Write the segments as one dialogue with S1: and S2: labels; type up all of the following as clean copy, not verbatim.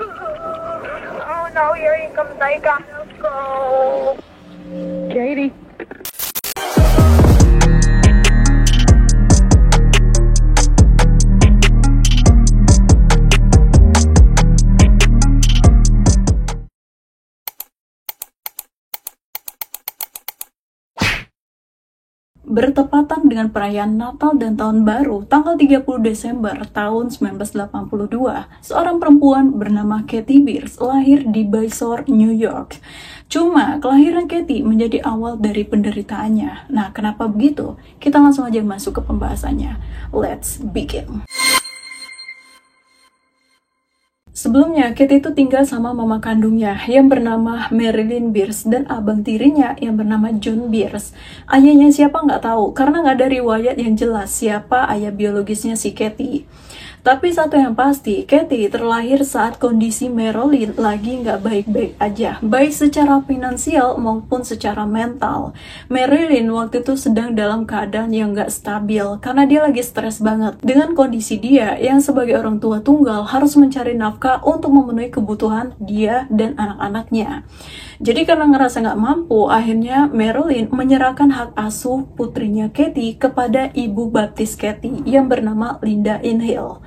S1: Oh no, here he comes. I gotta go.
S2: Katie.
S3: Bertepatan dengan perayaan Natal dan Tahun Baru, tanggal 30 Desember tahun 1982, seorang perempuan bernama Katie Beers lahir di Bayshore, New York. Cuma, kelahiran Katie menjadi awal dari penderitaannya. Nah, kenapa begitu? Kita langsung aja masuk ke pembahasannya. Let's begin. Sebelumnya, Katie itu tinggal sama mama kandungnya yang bernama Marilyn Beers dan abang tirinya yang bernama John Beers. Ayahnya siapa nggak tahu, karena nggak ada riwayat yang jelas siapa ayah biologisnya si Katie. Tapi satu yang pasti, Katie terlahir saat kondisi Marilyn lagi nggak baik-baik aja, baik secara finansial maupun secara mental. Marilyn waktu itu sedang dalam keadaan yang nggak stabil, karena dia lagi stres banget dengan kondisi dia yang sebagai orang tua tunggal harus mencari nafkah untuk memenuhi kebutuhan dia dan anak-anaknya. Jadi karena ngerasa nggak mampu, akhirnya Marilyn menyerahkan hak asuh putrinya Katie kepada ibu baptis Katie yang bernama Linda Inhill.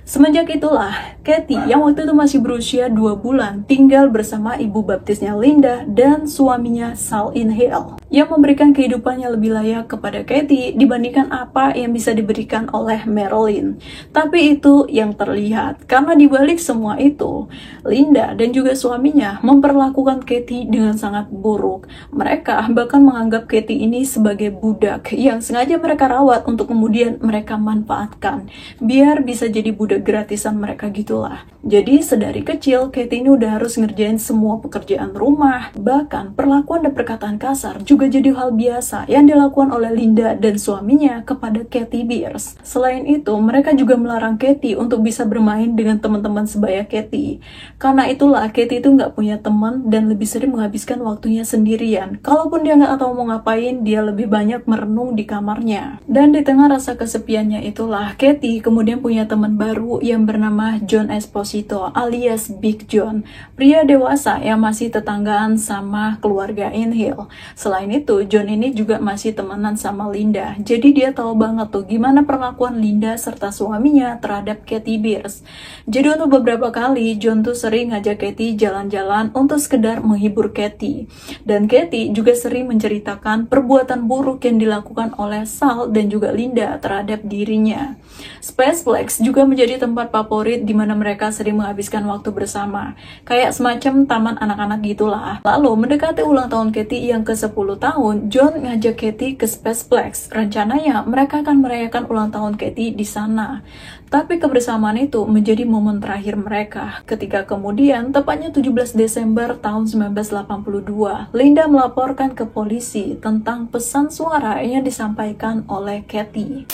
S3: Semenjak itulah, Katie yang waktu itu masih berusia 2 bulan tinggal bersama ibu baptisnya Linda dan suaminya Sal Inhill yang memberikan kehidupannya lebih layak kepada Katie dibandingkan apa yang bisa diberikan oleh Marilyn. Tapi itu yang terlihat, karena dibalik semua itu, Linda dan juga suaminya memperlakukan Katie dengan sangat buruk. Mereka bahkan menganggap Katie ini sebagai budak yang sengaja mereka rawat untuk kemudian mereka manfaatkan, biar bisa jadi budak gratisan mereka gitulah. Jadi sedari kecil, Katie ini udah harus ngerjain semua pekerjaan rumah, bahkan perlakuan dan perkataan kasar juga jadi hal biasa yang dilakukan oleh Linda dan suaminya kepada Katie Beers. Selain itu, mereka juga melarang Katie untuk bisa bermain dengan teman-teman sebaya Katie. Karena itulah, Katie itu nggak punya teman dan lebih sering menghabiskan waktunya sendirian. Kalaupun dia nggak tahu mau ngapain, dia lebih banyak merenung di kamarnya. Dan di tengah rasa kesepiannya itulah, Katie kemudian punya teman baru yang bernama John Esposito alias Big John, pria dewasa yang masih tetanggaan sama keluarga Inhill. Selain itu, John ini juga masih temenan sama Linda, jadi dia tahu banget tuh gimana perlakuan Linda serta suaminya terhadap Katie Beers. Jadi untuk beberapa kali, John tuh sering ngajak Katie jalan-jalan untuk sekedar menghibur Katie. Dan Katie juga sering menceritakan perbuatan buruk yang dilakukan oleh Sal dan juga Linda terhadap dirinya. Spaceplex juga menjadi tempat favorit di mana mereka sering menghabiskan waktu bersama, kayak semacam taman anak-anak gitulah. Lalu mendekati ulang tahun Katie yang ke-10 tahun, John ngajak Katie ke Spaceplex. Rencananya mereka akan merayakan ulang tahun Katie di sana. Tapi kebersamaan itu menjadi momen terakhir mereka. Ketika kemudian, tepatnya 17 Desember tahun 1982, Linda melaporkan ke polisi tentang pesan suara yang disampaikan oleh Katie.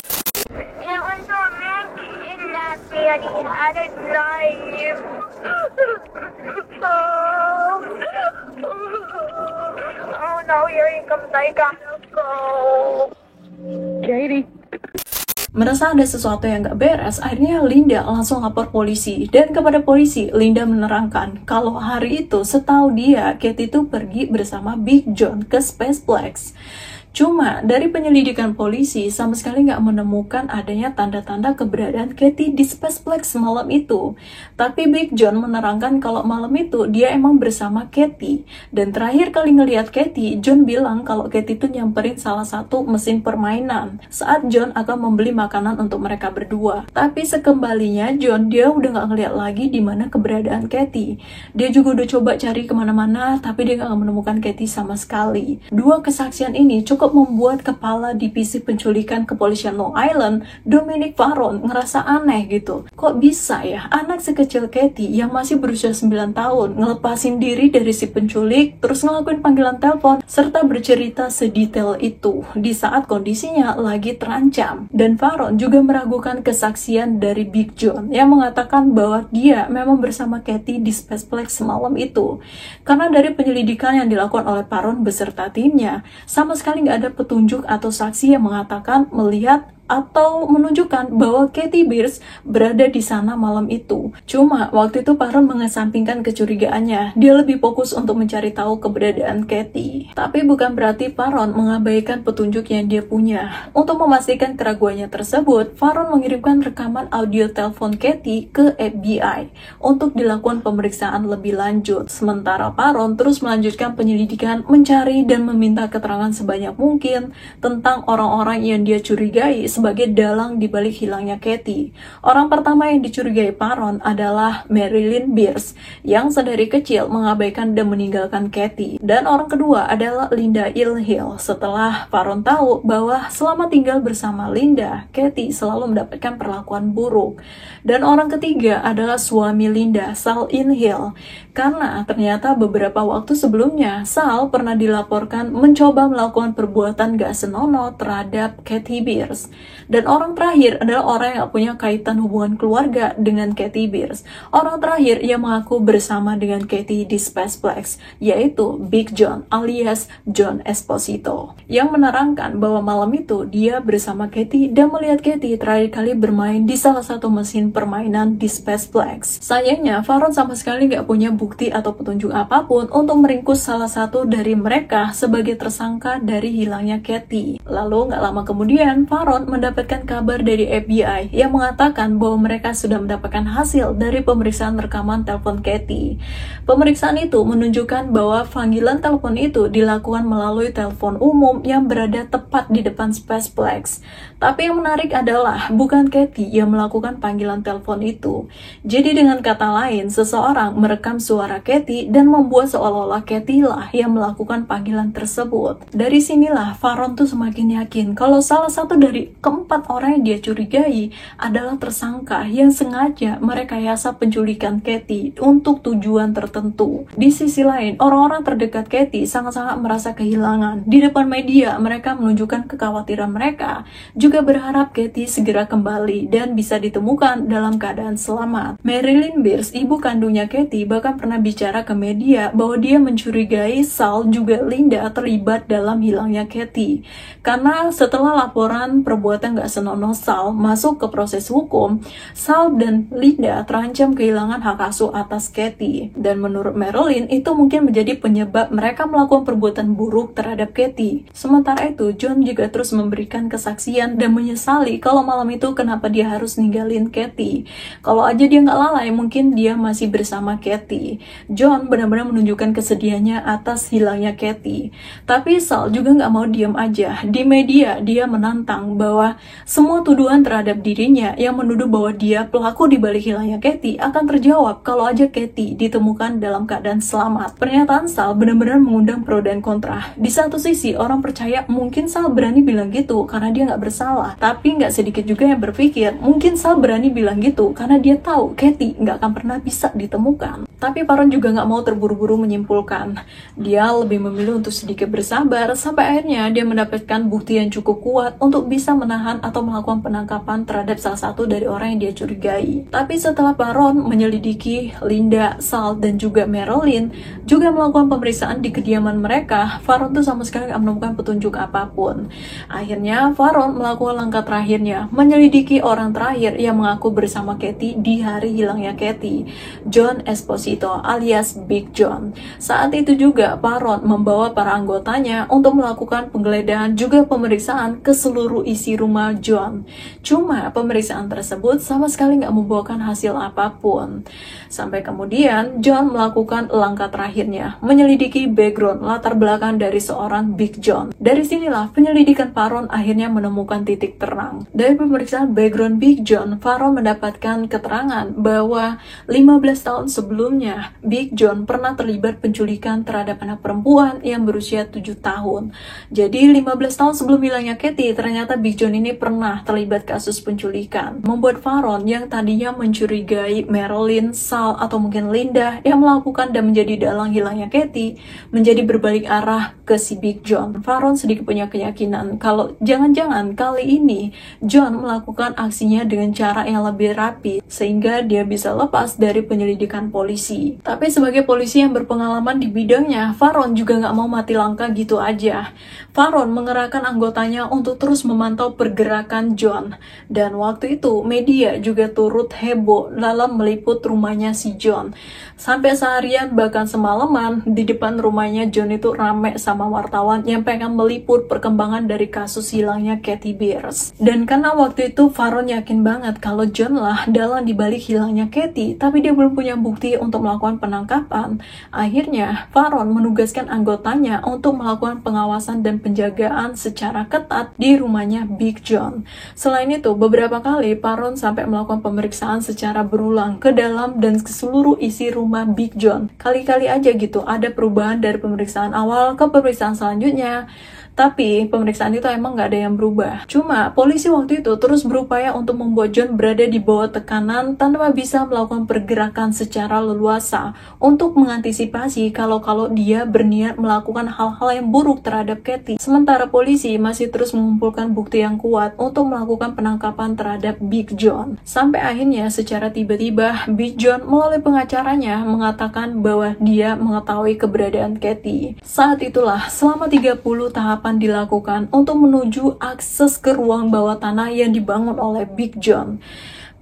S1: It was romantic in that Daddy had a knife. Oh no, here he comes. I gotta go.
S2: Katie.
S3: Merasa ada sesuatu yang gak beres, akhirnya Linda langsung lapor polisi. Dan kepada polisi, Linda menerangkan kalau hari itu setahu dia, Katie itu pergi bersama Big John ke Spaceplex. Cuma dari penyelidikan polisi sama sekali nggak menemukan adanya tanda-tanda keberadaan Katie di Spaceplex malam itu. Tapi Big John menerangkan kalau malam itu dia emang bersama Katie. Dan terakhir kali ngelihat Katie, John bilang kalau Katie itu nyamperin salah satu mesin permainan saat John akan membeli makanan untuk mereka berdua. Tapi sekembalinya John, dia udah nggak ngeliat lagi di mana keberadaan Katie. Dia juga udah coba cari kemana-mana, tapi dia nggak menemukan Katie sama sekali. Dua kesaksian ini cukup membuat kepala divisi penculikan kepolisian Long Island, Dominic Farron, ngerasa aneh gitu. Kok bisa ya anak sekecil Katie yang masih berusia 9 tahun ngelepasin diri dari si penculik, terus ngelakuin panggilan telepon, serta bercerita sedetail itu di saat kondisinya lagi terancam. Dan Farron juga meragukan kesaksian dari Big John yang mengatakan bahwa dia memang bersama Katie di Spaceplex semalam itu. Karena dari penyelidikan yang dilakukan oleh Farron beserta timnya, sama sekali nggak ada petunjuk atau saksi yang mengatakan melihat atau menunjukkan bahwa Katie Beers berada di sana malam itu. Cuma waktu itu Faron mengesampingkan kecurigaannya. Dia lebih fokus untuk mencari tahu keberadaan Katie. Tapi bukan berarti Faron mengabaikan petunjuk yang dia punya. Untuk memastikan keraguannya tersebut, Faron mengirimkan rekaman audio telepon Katie ke FBI untuk dilakukan pemeriksaan lebih lanjut. Sementara Faron terus melanjutkan penyelidikan, mencari dan meminta keterangan sebanyak mungkin tentang orang-orang yang dia curigai sebagai dalang di balik hilangnya Katie. Orang pertama yang dicurigai Faron adalah Marilyn Beers yang sedari kecil mengabaikan dan meninggalkan Katie. Dan orang kedua adalah Linda Ilhill. Setelah Faron tahu bahwa selama tinggal bersama Linda, Katie selalu mendapatkan perlakuan buruk. Dan orang ketiga adalah suami Linda, Sal Ilhill. Karena ternyata beberapa waktu sebelumnya, Sal pernah dilaporkan mencoba melakukan perbuatan gak senonoh terhadap Katie Beers. Dan orang terakhir adalah orang yang punya kaitan hubungan keluarga dengan Katie Beers. Orang terakhir yang mengaku bersama dengan Katie di Spaceplex, yaitu Big John alias John Esposito, yang menerangkan bahwa malam itu dia bersama Katie dan melihat Katie terakhir kali bermain di salah satu mesin permainan di Spaceplex. Sayangnya, Faron sama sekali gak punya bukti atau petunjuk apapun untuk meringkus salah satu dari mereka sebagai tersangka dari hilangnya Katie. Lalu gak lama kemudian, Faron mendapatkan kabar dari FBI yang mengatakan bahwa mereka sudah mendapatkan hasil dari pemeriksaan rekaman telepon Katie. Pemeriksaan itu menunjukkan bahwa panggilan telepon itu dilakukan melalui telepon umum yang berada tepat di depan Spaceplex. Tapi yang menarik adalah bukan Katie yang melakukan panggilan telepon itu. Jadi dengan kata lain, seseorang merekam suara Katie dan membuat seolah-olah Katie lah yang melakukan panggilan tersebut. Dari sinilah Faron tuh semakin yakin kalau salah satu dari keempat orang yang dia curigai adalah tersangka yang sengaja merekayasa penculikan Katie untuk tujuan tertentu. Di sisi lain, orang-orang terdekat Katie sangat-sangat merasa kehilangan. Di depan media, mereka menunjukkan kekhawatiran mereka, juga berharap Katie segera kembali dan bisa ditemukan dalam keadaan selamat. Marilyn Beers, ibu kandungnya Katie, bahkan pernah bicara ke media bahwa dia mencurigai Sal juga Linda terlibat dalam hilangnya Katie. Karena setelah laporan perbuatan gak senonoh Sal masuk ke proses hukum, Sal dan Linda terancam kehilangan hak asuh atas Katie. Dan menurut Marilyn, itu mungkin menjadi penyebab mereka melakukan perbuatan buruk terhadap Katie. Sementara itu, John juga terus memberikan kesaksian dan menyesali kalau malam itu kenapa dia harus ninggalin Katie. Kalau aja dia nggak lalai, mungkin dia masih bersama Katie. John benar-benar menunjukkan kesedihannya atas hilangnya Katie. Tapi Sal juga nggak mau diam aja. Di media, dia menantang bahwa semua tuduhan terhadap dirinya yang menuduh bahwa dia pelaku di balik hilangnya Katie akan terjawab kalau aja Katie ditemukan dalam keadaan selamat. Pernyataan Sal benar-benar mengundang pro dan kontra. Di satu sisi, orang percaya mungkin Sal berani bilang gitu karena dia nggak bersalah. Tapi nggak sedikit juga yang berpikir mungkin Sal berani bilang gitu karena dia tahu Katie nggak akan pernah bisa ditemukan. Tapi Faron juga nggak mau terburu-buru menyimpulkan. Dia lebih memilih untuk sedikit bersabar sampai akhirnya dia mendapatkan bukti yang cukup kuat untuk bisa menahan atau melakukan penangkapan terhadap salah satu dari orang yang dia curigai. Tapi setelah Faron menyelidiki Linda, Sal, dan juga Marilyn, juga melakukan pemeriksaan di kediaman mereka, Faron tuh sama sekali nggak menemukan petunjuk apapun. Akhirnya Faron melakukan langkah terakhirnya, menyelidiki orang terakhir yang mengaku bersama Katie di hari hilangnya Katie, John Esposito alias Big John. Saat itu juga Faron membawa para anggotanya untuk melakukan penggeledahan juga pemeriksaan ke seluruh isi rumah John. Cuma pemeriksaan tersebut sama sekali nggak membuahkan hasil apapun. Sampai kemudian John melakukan langkah terakhirnya, menyelidiki background latar belakang dari seorang Big John. Dari sinilah penyelidikan Faron akhirnya menemukan titik terang. Dari pemeriksaan background Big John, Faron mendapatkan keterangan bahwa 15 tahun sebelumnya Big John pernah terlibat penculikan terhadap anak perempuan yang berusia 7 tahun. Jadi 15 tahun sebelum hilangnya Katie, ternyata Big John ini pernah terlibat kasus penculikan. Membuat Faron yang tadinya mencurigai Marilyn, Sal, atau mungkin Linda yang melakukan dan menjadi dalang hilangnya Katie, menjadi berbalik arah ke si Big John. Faron sedikit punya keyakinan kalau jangan-jangan kali ini John melakukan aksinya dengan cara yang lebih rapi sehingga dia bisa lepas dari penyelidikan polisi. Tapi sebagai polisi yang berpengalaman di bidangnya, Faron juga nggak mau mati langkah gitu aja. Faron mengerahkan anggotanya untuk terus memantau mengawal pergerakan John. Dan waktu itu media juga turut heboh dalam meliput rumahnya si John. Sampai seharian bahkan semalaman di depan rumahnya John itu rame sama wartawan yang pengen meliput perkembangan dari kasus hilangnya Kathy Beers. Dan karena waktu itu Faron yakin banget kalau John lah dalang dibalik hilangnya Kathy, tapi dia belum punya bukti untuk melakukan penangkapan. Akhirnya Faron menugaskan anggotanya untuk melakukan pengawasan dan penjagaan secara ketat di rumahnya Big John. Selain itu, beberapa kali Faron sampai melakukan pemeriksaan secara berulang ke dalam dan ke seluruh isi rumah Big John. Kali-kali aja gitu ada perubahan dari pemeriksaan awal ke pemeriksaan selanjutnya. Tapi pemeriksaan itu emang gak ada yang berubah. Cuma polisi waktu itu terus berupaya untuk membuat John berada di bawah tekanan tanpa bisa melakukan pergerakan secara leluasa untuk mengantisipasi kalau dia berniat melakukan hal-hal yang buruk terhadap Kathy. Sementara polisi masih terus mengumpulkan bukti yang kuat untuk melakukan penangkapan terhadap Big John. Sampai akhirnya secara tiba-tiba Big John melalui pengacaranya mengatakan bahwa dia mengetahui keberadaan Kathy. Saat itulah selama 30 tahap dilakukan untuk menuju akses ke ruang bawah tanah yang dibangun oleh Big John.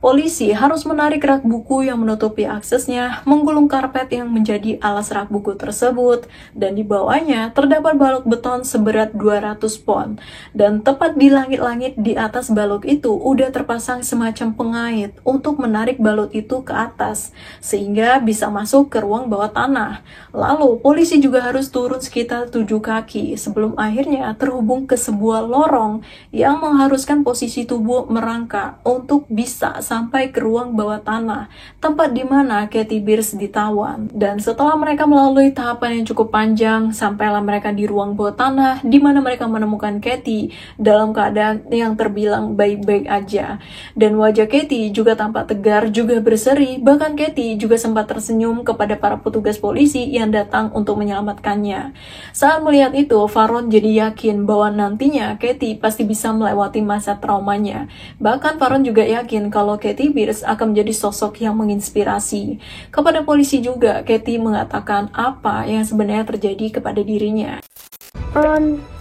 S3: Polisi harus menarik rak buku yang menutupi aksesnya, menggulung karpet yang menjadi alas rak buku tersebut, dan di bawahnya terdapat balok beton seberat 200 pon. Dan tepat di langit-langit di atas balok itu udah terpasang semacam pengait untuk menarik balok itu ke atas, sehingga bisa masuk ke ruang bawah tanah. Lalu polisi juga harus turun sekitar 7 kaki sebelum akhirnya terhubung ke sebuah lorong yang mengharuskan posisi tubuh merangkak untuk bisa sampai ke ruang bawah tanah, tempat di mana Kathy Beers ditawan. Dan setelah mereka melalui tahapan yang cukup panjang, sampailah mereka di ruang bawah tanah, di mana mereka menemukan Kathy dalam keadaan yang terbilang baik-baik aja. Dan wajah Kathy juga tampak tegar, juga berseri, bahkan Kathy juga sempat tersenyum kepada para petugas polisi yang datang untuk menyelamatkannya. Saat melihat itu, Faron jadi yakin bahwa nantinya Kathy pasti bisa melewati masa traumanya. Bahkan Faron juga yakin kalau Kathy Beers akan menjadi sosok yang menginspirasi. Kepada polisi juga, Kathy mengatakan apa yang sebenarnya terjadi kepada dirinya.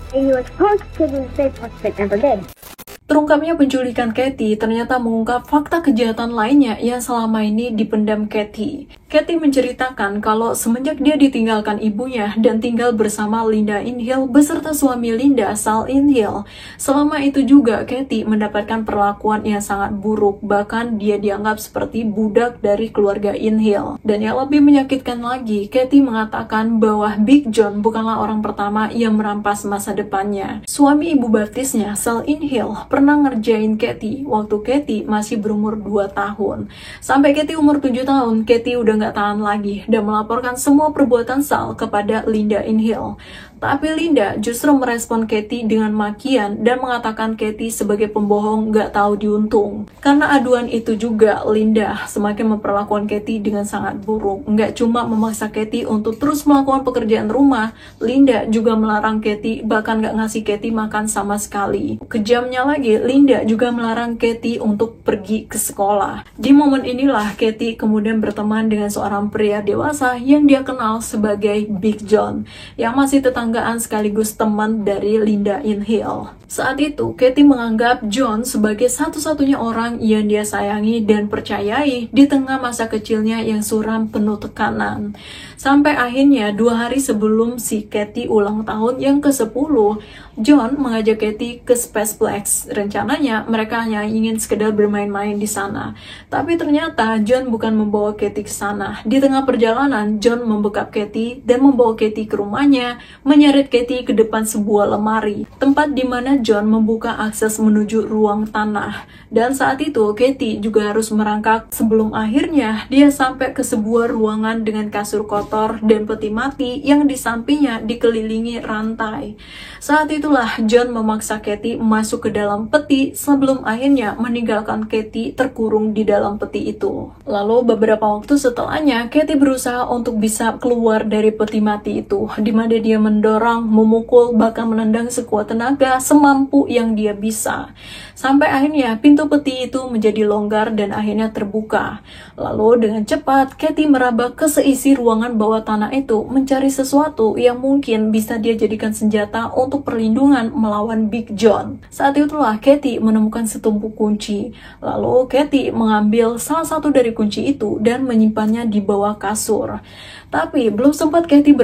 S1: He was supposed to do the safe but never did.
S3: Terungkapnya penculikan Kathy ternyata mengungkap fakta kejahatan lainnya yang selama ini dipendam Kathy. Kathy menceritakan kalau semenjak dia ditinggalkan ibunya dan tinggal bersama Linda Inhill beserta suami Linda, Sal Inhill. Selama itu juga Kathy mendapatkan perlakuan yang sangat buruk, bahkan dia dianggap seperti budak dari keluarga Inhill. Dan yang lebih menyakitkan lagi, Kathy mengatakan bahwa Big John bukanlah orang pertama yang merampas masa depannya. Suami ibu baptisnya, Sal Inhill, pernah ngerjain Kathy waktu Kathy masih berumur 2 tahun. Sampai Kathy umur 7 tahun, Kathy udah gak tahan lagi dan melaporkan semua perbuatan Sal kepada Linda Inhill. Tapi Linda justru merespon Kathy dengan makian dan mengatakan Kathy sebagai pembohong gak tahu diuntung. Karena aduan itu juga, Linda semakin memperlakukan Kathy dengan sangat buruk. Gak cuma memaksa Kathy untuk terus melakukan pekerjaan rumah, Linda juga melarang Kathy, bahkan gak ngasih Kathy makan sama sekali. Kejamnya lagi, Linda juga melarang Kathy untuk pergi ke sekolah. Di momen inilah Kathy kemudian berteman dengan seorang pria dewasa yang dia kenal sebagai Big John, yang masih tetanggaan sekaligus teman dari Linda Inhill. Saat itu, Kathy menganggap John sebagai satu-satunya orang yang dia sayangi dan percayai di tengah masa kecilnya yang suram penuh tekanan. Sampai akhirnya 2 hari sebelum si Kathy ulang tahun yang ke-10, John mengajak Kathy ke Spaceplex. Rencananya mereka hanya ingin sekedar bermain-main di sana. Tapi ternyata John bukan membawa Kathy ke sana. Di tengah perjalanan, John membekap Kathy dan membawa Kathy ke rumahnya, menyeret Kathy ke depan sebuah lemari, tempat di mana John membuka akses menuju ruang tanah. Dan saat itu Kathy juga harus merangkak sebelum akhirnya dia sampai ke sebuah ruangan dengan kasur kotor dan peti mati yang di sampingnya dikelilingi rantai. Saat itulah John memaksa Kathy masuk ke dalam peti sebelum akhirnya meninggalkan Kathy terkurung di dalam peti itu. Lalu beberapa waktu setelahnya Kathy berusaha untuk bisa keluar dari peti mati itu, di mana dia mendorong, memukul, bahkan menendang sekuat tenaga semampu yang dia bisa. Sampai akhirnya pintu peti itu menjadi longgar dan akhirnya terbuka. Lalu dengan cepat Kathy meraba ke seisi ruangan bawah tanah itu mencari sesuatu yang mungkin bisa dia jadikan senjata untuk perlindungan melawan Big John. Saat itulah itulah Katie menemukan setumpuk kunci. Lalu Katie mengambil salah satu dari kunci itu dan menyimpannya di bawah kasur. Tapi belum sempat Katie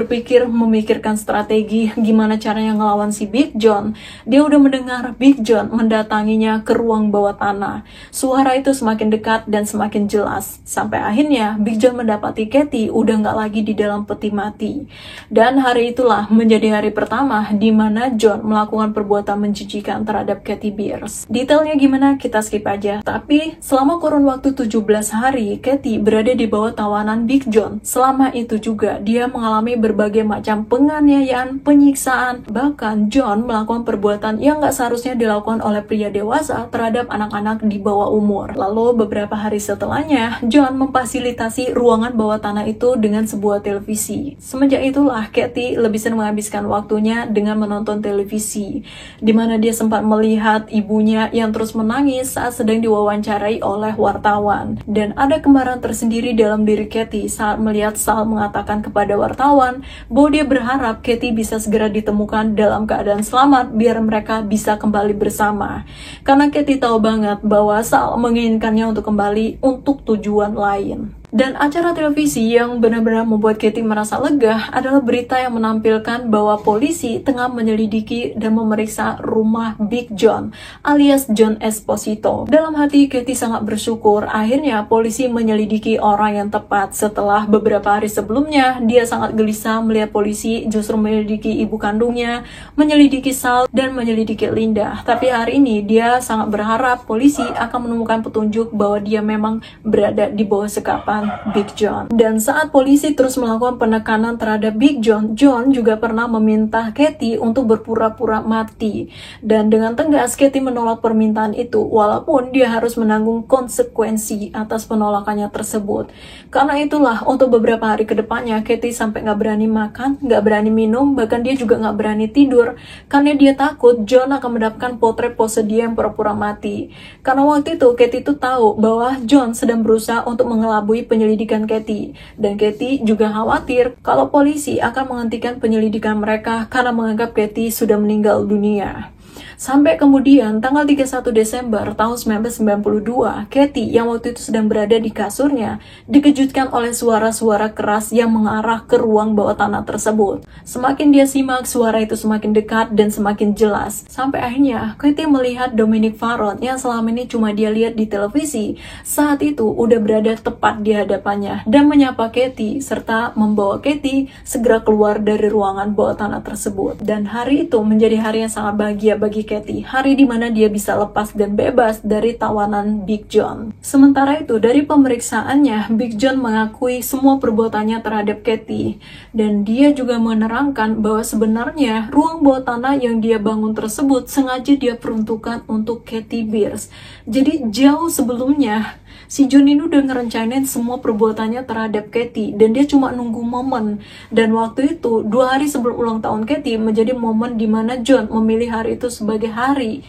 S3: memikirkan strategi gimana caranya ngelawan si Big John, dia udah mendengar Big John mendatanginya ke ruang bawah tanah. Suara itu semakin dekat dan semakin jelas, sampai akhirnya Big John mendapati Katie udah nggak lagi di dalam peti mati. Dan hari itulah menjadi hari pertama di mana John melakukan perbuatan menjijikan terhadap Katie Beers. Detailnya gimana kita skip aja. Tapi selama kurun waktu 17 hari, Katie berada di bawah tawanan Big John. Selama itu juga dia mengalami berbagai macam penganiayaan, penyiksaan, bahkan John melakukan perbuatan yang gak seharusnya dilakukan oleh pria dewasa terhadap anak-anak di bawah umur. Lalu beberapa hari setelahnya, John memfasilitasi ruangan bawah tanah itu dengan sebuah televisi. Semenjak itulah Katie lebih sering menghabiskan waktunya dengan menonton televisi, di mana dia sempat melihat ibunya yang terus menangis saat sedang diwawancarai oleh wartawan. Dan ada kemarahan tersendiri dalam diri Katie saat melihat Sal mengatakan kepada wartawan bahwa dia berharap Katie bisa segera ditemukan dalam keadaan selamat biar mereka bisa kembali bersama. Karena Katie tahu banget bahwa Sal menginginkannya untuk kembali untuk tujuan lain. Dan acara televisi yang benar-benar membuat Katie merasa lega adalah berita yang menampilkan bahwa polisi tengah menyelidiki dan memeriksa rumah Big John alias John Esposito. Dalam hati Katie sangat bersyukur akhirnya polisi menyelidiki orang yang tepat. Setelah beberapa hari sebelumnya dia sangat gelisah melihat polisi justru menyelidiki ibu kandungnya, menyelidiki Sal, dan menyelidiki Linda. Tapi hari ini dia sangat berharap polisi akan menemukan petunjuk bahwa dia memang berada di bawah sekapan Big John. Dan saat polisi terus melakukan penekanan terhadap Big John, John juga pernah meminta Katie untuk berpura-pura mati. Dan dengan tegas Katie menolak permintaan itu, walaupun dia harus menanggung konsekuensi atas penolakannya tersebut. Karena itulah untuk beberapa hari kedepannya Katie sampai nggak berani makan, nggak berani minum, bahkan dia juga nggak berani tidur karena dia takut John akan mendapatkan potret pose dia yang pura-pura mati. Karena waktu itu Katie tuh tahu bahwa John sedang berusaha untuk mengelabui penyelidikan Katie, dan Katie juga khawatir kalau polisi akan menghentikan penyelidikan mereka karena menganggap Katie sudah meninggal dunia. Sampai kemudian tanggal 31 Desember tahun 1992, Katie yang waktu itu sedang berada di kasurnya dikejutkan oleh suara-suara keras yang mengarah ke ruang bawah tanah tersebut. Semakin dia simak, suara itu semakin dekat dan semakin jelas. Sampai akhirnya Katie melihat Dominic Farron yang selama ini cuma dia lihat di televisi, saat itu udah berada tepat di hadapannya dan menyapa Katie serta membawa Katie segera keluar dari ruangan bawah tanah tersebut. Dan hari itu menjadi hari yang sangat bahagia bagi Katie, hari dimana dia bisa lepas dan bebas dari tawanan Big John. Sementara itu dari pemeriksaannya, Big John mengakui semua perbuatannya terhadap Katie, dan dia juga menerangkan bahwa sebenarnya ruang bawah tanah yang dia bangun tersebut sengaja dia peruntukkan untuk Katie Beers. Jadi jauh sebelumnya si John ini udah ngerencanain semua perbuatannya terhadap Katie, dan dia cuma nunggu momen. Dan waktu itu 2 hari sebelum ulang tahun Katie menjadi momen dimana John memilih hari itu sebagai hari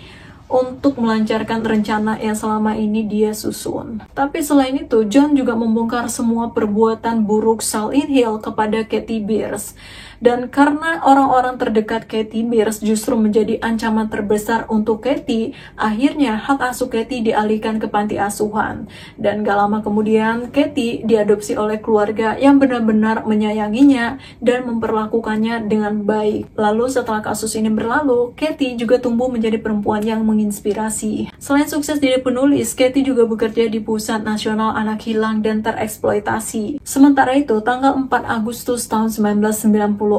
S3: untuk melancarkan rencana yang selama ini dia susun. Tapi selain itu, John juga membongkar semua perbuatan buruk Sal Inhill kepada Katie Beers. Dan karena orang-orang terdekat Katie Beers justru menjadi ancaman terbesar untuk Katie, akhirnya hak asuh Katie dialihkan ke panti asuhan. Dan gak lama kemudian, Katie diadopsi oleh keluarga yang benar-benar menyayanginya dan memperlakukannya dengan baik. Lalu setelah kasus ini berlalu, Katie juga tumbuh menjadi perempuan yang menginspirasi. Selain sukses jadi penulis, Katie juga bekerja di Pusat Nasional Anak Hilang dan Tereksploitasi. Sementara itu, tanggal 4 Agustus tahun 1994,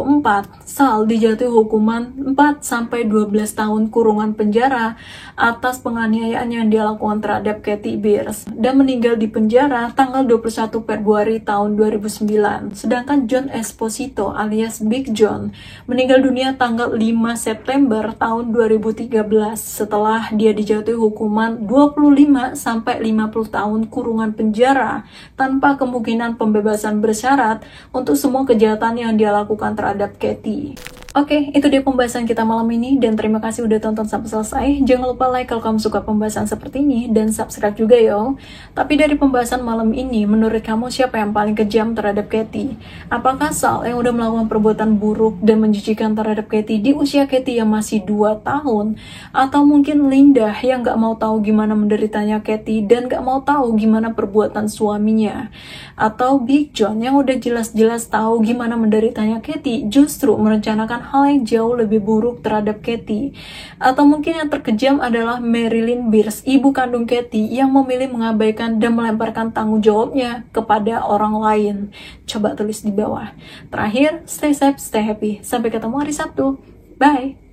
S3: Sal dijatuhi hukuman 4-12 tahun kurungan penjara atas penganiayaan yang dia lakukan terhadap Katie Beers, dan meninggal di penjara tanggal 21 Februari tahun 2009. Sedangkan John Esposito alias Big John meninggal dunia tanggal 5 September tahun 2013 setelah dia dijatuhi hukuman 25-50 tahun kurungan penjara tanpa kemungkinan pembebasan bersyarat untuk semua kejahatan yang dia lakukan terhadap Katie. Oke, itu dia pembahasan kita malam ini, dan terima kasih udah tonton sampai selesai. Jangan lupa like kalau kamu suka pembahasan seperti ini, dan subscribe juga yo. Tapi dari pembahasan malam ini, menurut kamu siapa yang paling kejam terhadap Katie? Apakah Sal yang udah melakukan perbuatan buruk dan menjijikan terhadap Katie di usia Katie yang masih 2 tahun? Atau mungkin Linda yang gak mau tahu gimana menderitanya Katie dan gak mau tahu gimana perbuatan suaminya? Atau Big John yang udah jelas-jelas tahu gimana menderitanya Katie, justru merencanakan hal yang jauh lebih buruk terhadap Katie? Atau mungkin yang terkejam adalah Marilyn Beers, ibu kandung Katie, yang memilih mengabaikan dan melemparkan tanggung jawabnya kepada orang lain? Coba tulis di bawah. Terakhir, stay safe, stay happy. Sampai ketemu hari Sabtu. Bye!